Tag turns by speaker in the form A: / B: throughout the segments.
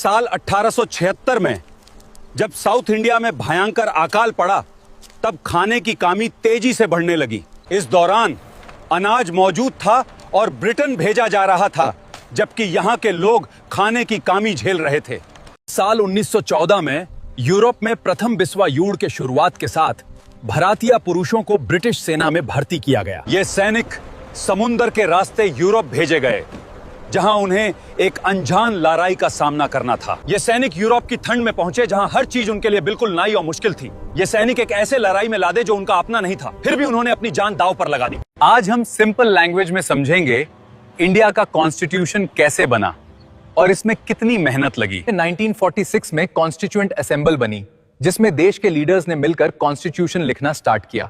A: साल 1876 में जब साउथ इंडिया में भयंकर अकाल पड़ा, तब खाने की कमी तेजी से बढ़ने लगी। इस दौरान अनाज मौजूद था और ब्रिटेन भेजा जा रहा था, जबकि यहां के लोग खाने की कमी झेल रहे थे। साल 1914 में यूरोप में प्रथम विश्व युद्ध के शुरुआत के साथ भारतीय पुरुषों को ब्रिटिश सेना में भर्ती किया गया। ये सैनिक समुद्र के रास्ते यूरोप भेजे गए, जहां उन्हें एक अनजान लड़ाई का सामना करना था। ये सैनिक यूरोप की ठंड में पहुंचे, जहां हर चीज उनके लिए बिल्कुल नई और मुश्किल थी। ये सैनिक एक ऐसे लड़ाई में लादे जो उनका अपना नहीं था, फिर भी उन्होंने अपनी जान दांव पर लगा दी। आज हम सिंपल लैंग्वेज में समझेंगे इंडिया का कॉन्स्टिट्यूशन कैसे बना और इसमें कितनी मेहनत लगी।
B: 1946 में कॉन्स्टिट्यूएंट असेंबल बनी, जिसमें देश के लीडर्स ने मिलकर कॉन्स्टिट्यूशन लिखना स्टार्ट किया।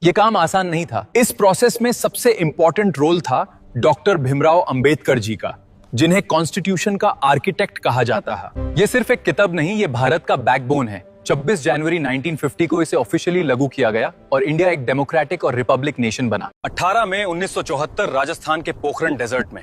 B: यह काम आसान नहीं था। इस प्रोसेस में सबसे इंपॉर्टेंट रोल था डॉक्टर भीमराव अंबेडकर जी का, जिन्हें कॉन्स्टिट्यूशन का आर्किटेक्ट कहा जाता है। यह सिर्फ एक किताब नहीं, यह भारत का बैकबोन है। 26 जनवरी 1950 को इसे ऑफिशियली लागू किया गया और इंडिया एक डेमोक्रेटिक और रिपब्लिक नेशन बना।
A: 18 मई 1974 राजस्थान के पोखरण डेजर्ट में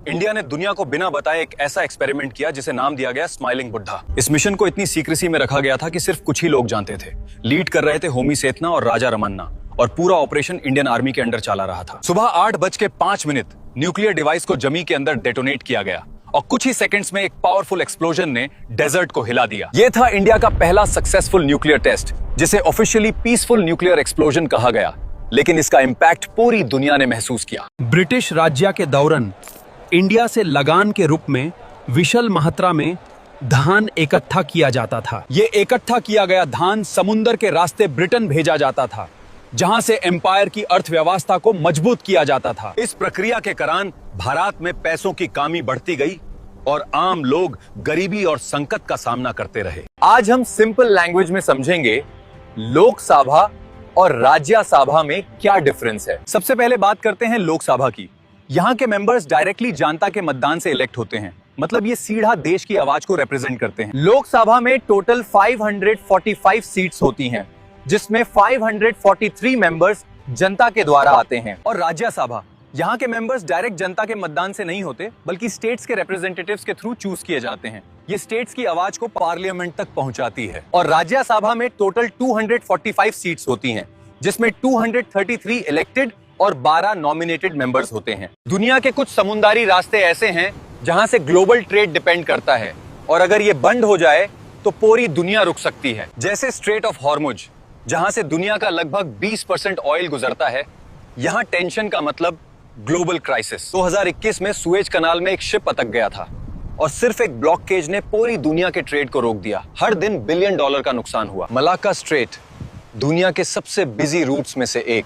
A: इंडिया ने दुनिया को बिना बताए एक ऐसा एक्सपेरिमेंट किया जिसे नाम दिया गया स्माइलिंग बुद्धा। इस मिशन को इतनी सीक्रेसी में रखा गया था कि सिर्फ कुछ ही लोग जानते थे। लीड कर रहे थे होमी सेतना और राजा रमन्ना, और पूरा ऑपरेशन इंडियन आर्मी के अंडर चला रहा था। सुबह 8:05 न्यूक्लियर डिवाइस को जमीन के अंदर डेटोनेट किया गया और कुछ ही सेकंड्स में एक पावरफुल एक्सप्लोजन ने डेजर्ट को हिला दिया। यह था इंडिया का पहला सक्सेसफुल न्यूक्लियर टेस्ट, जिसे ऑफिशियली पीसफुल न्यूक्लियर एक्सप्लोजन कहा गया, लेकिन इसका इंपैक्ट पूरी दुनिया ने महसूस किया।
C: ब्रिटिश राज्य के दौरान इंडिया से लगान के रूप में विशाल मात्रा में धान इकट्ठा किया जाता था।
A: ये इकट्ठा किया गया धान समुद्र के रास्ते ब्रिटेन भेजा जाता था, जहां से एम्पायर की अर्थव्यवस्था को मजबूत किया जाता था। इस प्रक्रिया के कारण भारत में पैसों की कमी बढ़ती गई और आम लोग गरीबी और संकट का सामना करते रहे।
B: आज हम सिंपल लैंग्वेज में समझेंगे लोकसभा और राज्यसभा में क्या डिफरेंस है।
A: सबसे पहले बात करते हैं लोकसभा की। यहाँ के मेंबर्स डायरेक्टली जनता के मतदान से इलेक्ट होते हैं, मतलब ये सीधा देश की आवाज को रिप्रेजेंट करते हैं।
B: लोकसभा में टोटल 545 सीट्स होती हैं, जिसमें 543 मेंबर्स जनता के द्वारा आते हैं।
A: और राज्यसभा, यहाँ के मेंबर्स डायरेक्ट जनता के मतदान से नहीं होते, बल्कि स्टेट्स के रिप्रेजेंटेटिव्स के थ्रू चूज किए जाते हैं। ये स्टेट्स की आवाज को पार्लियामेंट तक पहुंचाती है।
B: और राज्यसभा में टोटल 245 सीट्स होती हैं, जिसमें 233 इलेक्टेड और 12 नॉमिनेटेड मेंबर्स होते हैं।
A: दुनिया के कुछ समुद्री रास्ते ऐसे हैं जहां से ग्लोबल ट्रेड डिपेंड करता है, और अगर ये बंद हो जाए तो पूरी दुनिया रुक सकती है। जैसे स्ट्रेट ऑफ हॉर्मुज, जहां से दुनिया का लगभग 20% ऑयल गुजरता है। यहां टेंशन का मतलब ग्लोबल क्राइसिस। 2021 में सुएज कनाल में एक शिप अटक गया था और सिर्फ एक ब्लॉकेज ने पूरी दुनिया के ट्रेड को रोक दिया। हर दिन $बिलियन का नुकसान हुआ। मलाक्का स्ट्रेट दुनिया के सबसे बिजी रूट्स में से एक,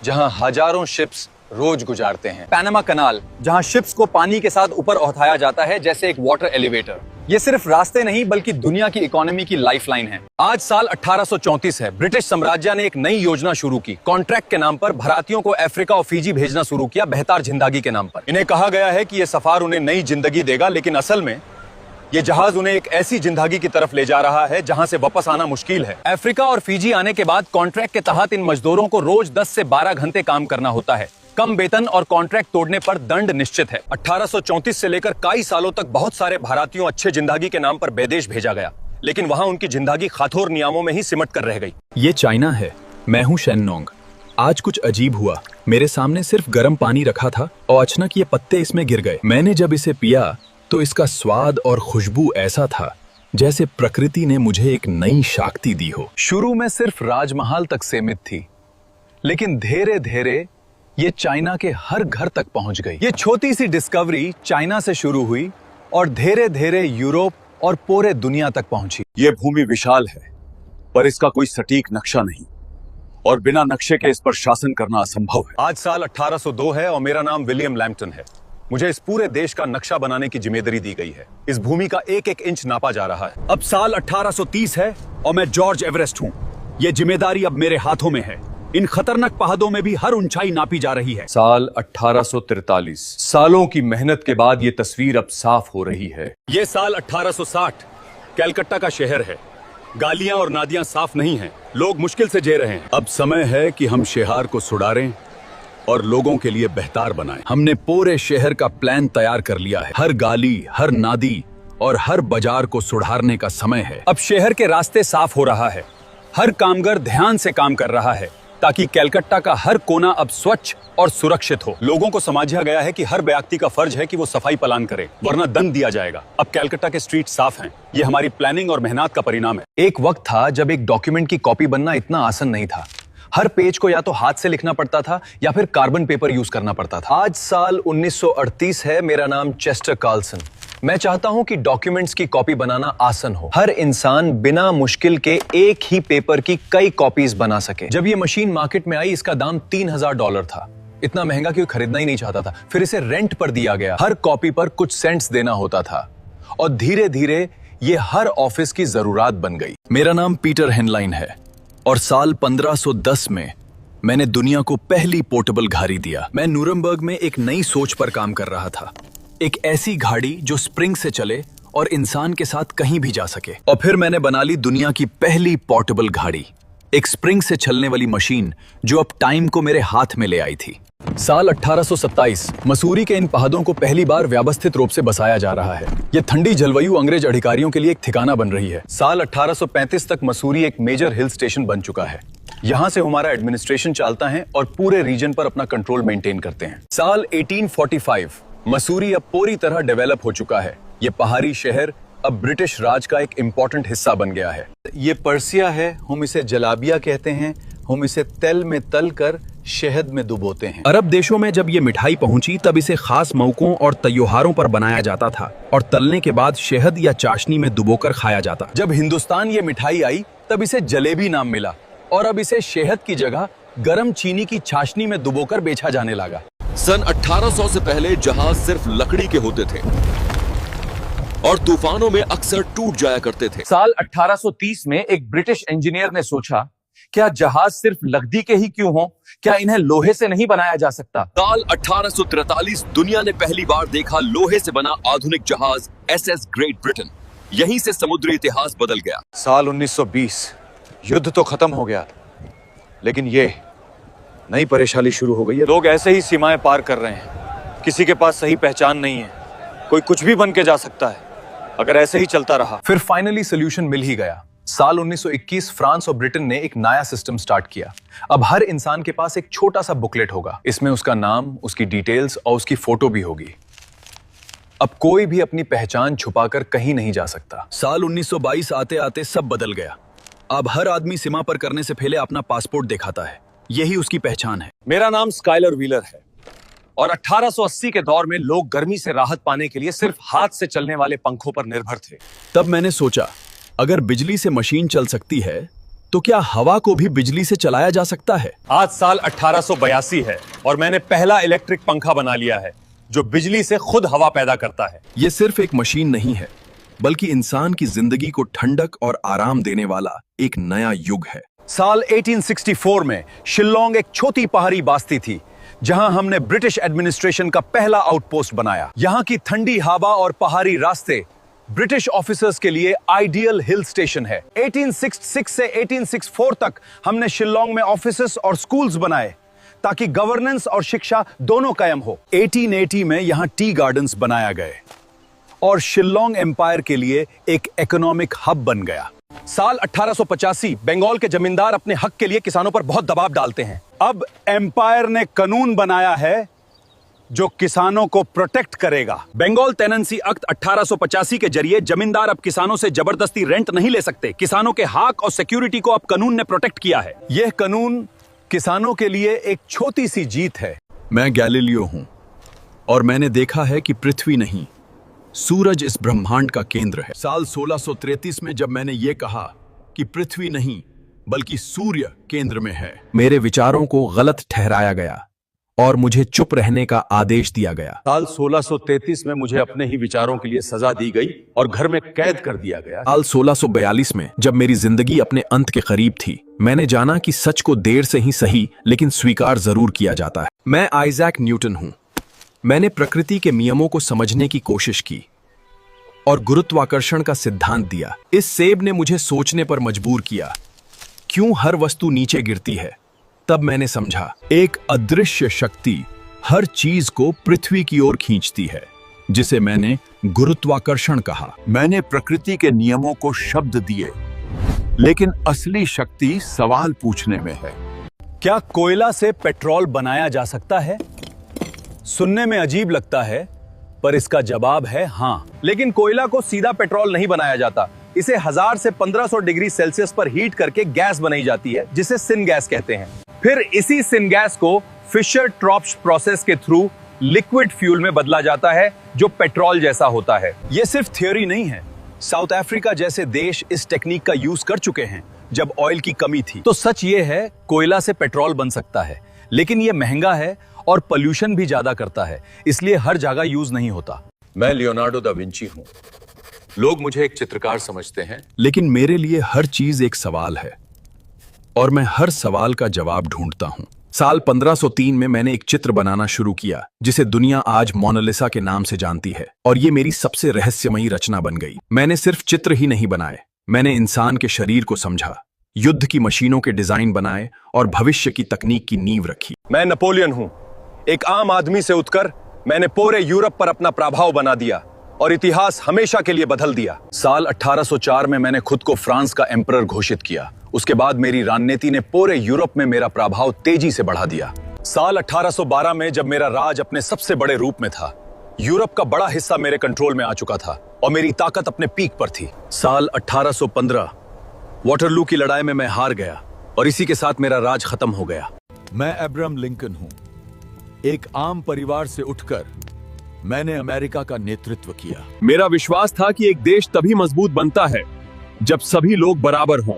A: जहां हजारों शिप्स रोज गुजारते हैं। पैनामा कनाल, जहां शिप्स को पानी के साथ ऊपर उठाया जाता है जैसे एक वाटर एलिवेटर। ये सिर्फ रास्ते नहीं, बल्कि दुनिया की इकोनॉमी की लाइफलाइन है। आज साल 1834 है। ब्रिटिश साम्राज्य ने एक नई योजना शुरू की। कॉन्ट्रैक्ट के नाम पर भारतीयों को अफ्रीका और फिजी भेजना शुरू किया, बेहतर जिंदगी के नाम पर। इन्हें कहा गया है कि यह सफर उन्हें नई जिंदगी देगा, लेकिन असल में ये जहाज उन्हें एक ऐसी जिंदगी की तरफ ले जा रहा है जहां से वापस आना मुश्किल है। अफ्रीका और फिजी आने के बाद कॉन्ट्रैक्ट के तहत इन मजदूरों को रोज 10 से 12 घंटे काम करना होता है। कम वेतन और कॉन्ट्रैक्ट तोड़ने पर दंड निश्चित है। 1834 से लेकर कई सालों तक बहुत सारे भारतीयों अच्छे जिंदगी के नाम पर विदेश भेजा गया, लेकिन वहां उनकी जिंदगी कठोर नियमों में ही सिमट कर रह गई।
C: ये चाइना है। मैं हूँ शेननोंग। आज कुछ अजीब हुआ। मेरे सामने सिर्फ गर्म पानी रखा था और अचानक ये पत्ते इसमें गिर गए। मैंने जब इसे पिया तो इसका स्वाद और खुशबू ऐसा था जैसे प्रकृति ने मुझे एक नई शक्ति दी हो।
B: शुरू में सिर्फ राजमहल तक सीमित थी, लेकिन धीरे धीरे ये चाइना के हर घर तक पहुंच गई।
A: ये छोटी सी डिस्कवरी चाइना से शुरू हुई और धीरे धीरे यूरोप और पूरे दुनिया तक पहुंची।
D: ये भूमि विशाल है, पर इसका कोई सटीक नक्शा नहीं, और बिना नक्शे के इस पर शासन करना असंभव है।
A: आज साल 1802 है और मेरा नाम विलियम लैम्पटन है। मुझे इस पूरे देश का नक्शा बनाने की जिम्मेदारी दी गई है। इस भूमि का एक एक इंच नापा जा रहा है। अब साल 1830 है और मैं जॉर्ज एवरेस्ट हूँ। ये जिम्मेदारी अब मेरे हाथों में है। इन खतरनाक पहाड़ों में भी हर ऊंचाई नापी जा रही है।
E: साल 1843। सालों की मेहनत के बाद ये तस्वीर अब साफ हो रही है।
A: ये साल 1860। कलकत्ता का शहर है। गालियां और नादियां साफ नहीं हैं। लोग मुश्किल से जी रहे हैं। अब समय है कि हम शहर को सुधारें और लोगों के लिए बेहतर बनाएं। हमने पूरे शहर का प्लान तैयार कर लिया है। हर गाली, हर नादी
C: और हर बाजार को सुधारने का समय है।
D: अब शहर के रास्ते साफ हो रहा है, हर कामगार ध्यान से काम कर रहा है ताकि कलकत्ता का हर कोना अब स्वच्छ और सुरक्षित हो। लोगों को समझाया गया है कि हर व्यक्ति का फर्ज है कि वो सफाई पालन करे, वरना दंड दिया जाएगा। अब कलकत्ता के स्ट्रीट साफ हैं। ये हमारी प्लानिंग और मेहनत का परिणाम है।
B: एक वक्त था जब एक डॉक्यूमेंट की कॉपी बनना इतना आसान नहीं था। हर पेज को या तो हाथ से लिखना पड़ता था या फिर कार्बन पेपर यूज करना पड़ता था। आज साल 1938 है। मेरा नाम चेस्टर कार्लसन। मैं चाहता हूं कि डॉक्यूमेंट्स की कॉपी बनाना आसान हो। हर इंसान बिना मुश्किल के एक ही पेपर की कई कॉपीज बना सके। जब ये मशीन मार्केट में आई, इसका दाम $3000 था। इतना महंगा कि खरीदना ही नहीं चाहता था। फिर इसे रेंट पर दिया गया। हर कॉपी पर कुछ सेंट्स देना होता था और धीरे धीरे ये हर ऑफिस की जरूरत बन गई।
C: मेरा नाम पीटर हेनलाइन है और साल 1510 में मैंने दुनिया को पहली पोर्टेबल घड़ी दिया। मैं न्यूरमबर्ग में एक नई सोच पर काम कर रहा था, एक ऐसी घड़ी जो स्प्रिंग से चले और इंसान के साथ कहीं भी जा सके। और फिर मैंने बना ली दुनिया की पहली पोर्टेबल घड़ी, एक स्प्रिंग से चलने वाली मशीन जो अब टाइम को मेरे हाथ में ले आई थी।
B: साल 1827 मसूरी के इन पहाड़ों को पहली बार व्यवस्थित रूप से बसाया जा रहा है। ये ठंडी जलवायु अंग्रेज अधिकारियों के लिए एक ठिकाना बन रही है। साल 1835 तक मसूरी एक मेजर हिल स्टेशन बन चुका है। यहाँ से हमारा एडमिनिस्ट्रेशन चलता है और पूरे रीजन पर अपना कंट्रोल मेंटेन करते हैं। साल 1845 मसूरी अब पूरी तरह डेवलप हो चुका है। ये पहाड़ी शहर अब ब्रिटिश राज का एक इंपॉर्टेंट हिस्सा बन गया है। ये पर्सिया है, हम इसे जलाबिया कहते हैं। हम इसे तेल में तल कर शहद में डुबोते हैं।
C: अरब देशों में जब ये मिठाई पहुंची तब इसे खास मौकों और त्योहारों पर बनाया जाता था और तलने के बाद शहद या चाशनी में डुबोकर खाया जाता।
B: जब हिंदुस्तान ये मिठाई आई तब इसे जलेबी नाम मिला और अब इसे शहद की जगह गर्म चीनी की चाशनी में डुबोकर बेचा जाने लगा।
F: सन 1800 से पहले जहाज सिर्फ लकड़ी के होते थे और तूफानों में अक्सर टूट जाया करते थे।
E: साल 1830 में एक ब्रिटिश इंजीनियर ने सोचा, क्या जहाज सिर्फ लकड़ी के ही क्यों हो? क्या इन्हें लोहे से नहीं बनाया जा सकता?
F: साल 1843 दुनिया ने पहली बार देखा लोहे से बना आधुनिक जहाज SS ग्रेट ब्रिटेन। यहीं से समुद्री इतिहास बदल गया।
D: साल 1920 युद्ध तो खत्म हो गया, लेकिन ये नई परेशानी शुरू हो गई है। लोग ऐसे ही सीमाएं पार कर रहे हैं। किसी के पास सही पहचान नहीं है, कोई कुछ भी बन के जा सकता है अगर ऐसे ही चलता रहा।
B: फिर फाइनली सोल्यूशन मिल ही गया। साल 1921 फ्रांस और ब्रिटेन ने एक नया सिस्टम स्टार्ट किया। अब हर इंसान के पास एक छोटा सा बुकलेट होगा। इसमें उसका नाम, उसकी डिटेल्स और उसकी फोटो भी होगी। अब कोई भी अपनी पहचान छुपाकर कहीं नहीं जा सकता।
C: साल 1922 आते आते सब बदल गया। अब हर आदमी सीमा पर करने से पहले अपना पासपोर्ट दिखाता है। यही उसकी पहचान है।
D: मेरा नाम स्काइलर व्हीलर है और 1880 के दौर में लोग गर्मी से राहत पाने के लिए सिर्फ हाथ से चलने वाले पंखों पर निर्भर थे।
C: तब मैंने सोचा, अगर बिजली से मशीन चल सकती है तो क्या हवा को भी बिजली से चलाया जा सकता है?
D: आज साल 1882 है और मैंने पहला इलेक्ट्रिक पंखा बना लिया है जो बिजली से खुद हवा पैदा करता है।
C: यह सिर्फ एक मशीन नहीं है, बल्कि इंसान की जिंदगी को ठंडक और आराम देने वाला एक नया युग है।
A: साल 1864 में शिल्लोंग एक छोटी पहाड़ी बस्ती थी जहां हमने ब्रिटिश एडमिनिस्ट्रेशन का पहला आउटपोस्ट बनाया। यहां की ठंडी हवा और पहाड़ी रास्ते ब्रिटिश ऑफिसर्स के लिए आइडियल हिल स्टेशन है। 1866 से 1864 तक हमने शिल्लोंग में ऑफिसेस और स्कूल्स बनाए ताकि गवर्नेंस और शिक्षा दोनों कायम हो। 1880 में यहां टी गार्डन्स बनाया गए और शिल्लोंग एम्पायर के लिए एक इकोनॉमिक हब बन गया। साल 1885 बंगाल के जमींदार अपने हक के लिए किसानों पर बहुत दबाव डालते हैं। अब एम्पायर ने कानून बनाया है जो किसानों को प्रोटेक्ट करेगा। बंगाल टेनेंसी एक्ट 1885 के जरिए जमींदार अब किसानों से जबरदस्ती रेंट नहीं ले सकते। किसानों के हक और सिक्योरिटी को अब कानून ने प्रोटेक्ट किया है। यह कानून किसानों के लिए एक छोटी सी जीत है।
C: मैं गैलीलियो हूं और मैंने देखा है कि पृथ्वी नहीं, सूरज इस ब्रह्मांड का केंद्र है। साल 1633 में जब मैंने ये कहा कि पृथ्वी नहीं बल्कि सूर्य केंद्र में है, मेरे विचारों को गलत ठहराया गया और मुझे चुप रहने का आदेश दिया गया।
D: साल 1633 में मुझे अपने ही विचारों के लिए सजा दी गई और घर में कैद कर दिया गया।
C: साल 1642 में जब मेरी जिंदगी अपने अंत के करीब थी, मैंने जाना कि सच को देर से ही सही लेकिन स्वीकार जरूर किया जाता है। मैं आइजैक न्यूटन हूं। मैंने प्रकृति के नियमों को समझने की कोशिश की और गुरुत्वाकर्षण का सिद्धांत दिया। इस सेब ने मुझे सोचने पर मजबूर किया, क्यों हर वस्तु नीचे गिरती है। तब मैंने समझा, एक अदृश्य शक्ति हर चीज को पृथ्वी की ओर खींचती है। जिसे मैंने गुरुत्वाकर्षण कहा।
G: मैंने प्रकृति के नियमों को शब्द दिए, लेकिन असली शक्ति सवाल पूछने में है।
D: क्या कोयला से पेट्रोल बनाया जा सकता है? सुनने में अजीब लगता है, पर इसका जवाब है हाँ।
B: लेकिन कोयला को सीधा पेट्रोल नहीं बनाया जाता। इसे 1000 से 1500 डिग्री सेल्सियस पर हीट करके गैस बनाई जाती है, जिसे सिन गैस कहते हैं। फिर इसी सिन गैस को फिशर ट्रॉप्श प्रोसेस के थ्रू लिक्विड फ्यूल में बदला जाता है, जो पेट्रोल जैसा होता है।
D: यह सिर्फ थ्योरी नहीं है। साउथ अफ्रीका जैसे देश इस टेक्निक का यूज कर चुके हैं जब ऑयल की कमी थी।
B: तो सच ये है, कोयला से पेट्रोल बन सकता है, लेकिन ये महंगा है और पोल्यूशन भी ज्यादा करता है, इसलिए हर जगह यूज नहीं होता।
A: मैं लियोनार्डो दा विंची हूं। लोग मुझे एक चित्रकार समझते हैं,
C: लेकिन मेरे लिए हर चीज एक सवाल है और मैं हर सवाल का जवाब ढूंढता हूं। साल 1503 में मैंने एक चित्र बनाना शुरू किया जिसे दुनिया आज मोनालिसा के नाम से जानती है, और ये मेरी सबसे रहस्यमयी रचना बन गई। मैंने सिर्फ चित्र ही नहीं बनाए, मैंने इंसान के शरीर को समझा, युद्ध की मशीनों के डिजाइन बनाए और भविष्य की तकनीक की नींव रखी।
A: मैं नेपोलियन हूं। एक आम आदमी से उठकर मैंने पूरे यूरोप पर अपना प्रभाव बना दिया और इतिहास हमेशा के लिए बदल दिया। साल 1804 में मैंने खुद को फ्रांस का एम्परर घोषित किया। उसके बाद मेरी रणनीति ने पूरे यूरोप में मेरा प्रभाव तेजी से बढ़ा दिया। साल 1812 में जब मेरा राज अपने सबसे बड़े रूप में था, यूरोप का बड़ा हिस्सा मेरे कंट्रोल में आ चुका था और मेरी ताकत अपने पीक पर थी। साल 1815 वाटरलू की लड़ाई में मैं हार गया और इसी के साथ मेरा राज खत्म हो गया।
G: मैं अब्राहम लिंकन हूं। एक आम परिवार से उठकर मैंने अमेरिका का नेतृत्व किया।
D: मेरा विश्वास था कि एक देश तभी मजबूत बनता है जब सभी लोग बराबर हों,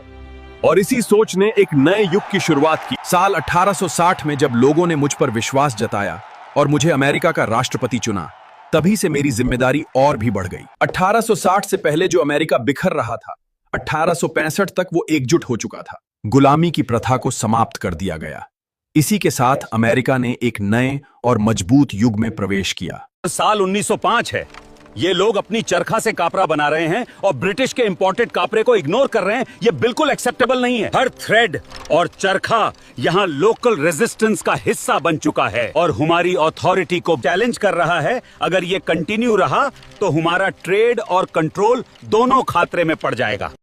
D: और इसी सोच ने एक नए युग की शुरुआत की।
C: साल 1860 में जब लोगों ने मुझ पर विश्वास जताया और मुझे अमेरिका का राष्ट्रपति चुना, तभी से मेरी जिम्मेदारी और भी बढ़ गई। 1860 से पहले जो अमेरिका बिखर रहा था, 1865 तक वो एकजुट हो चुका था। गुलामी की प्रथा को समाप्त कर दिया गया। इसी के साथ अमेरिका ने एक नए और मजबूत युग में प्रवेश किया।
D: साल 1905 है। ये लोग अपनी चरखा से कापरा बना रहे हैं और ब्रिटिश के इंपोर्टेड कापरे को इग्नोर कर रहे हैं। ये बिल्कुल एक्सेप्टेबल नहीं है। हर थ्रेड और चरखा यहाँ लोकल रेजिस्टेंस का हिस्सा बन चुका है और हमारी अथॉरिटी को चैलेंज कर रहा है। अगर ये कंटिन्यू रहा तो हमारा ट्रेड और कंट्रोल दोनों खतरे में पड़ जाएगा।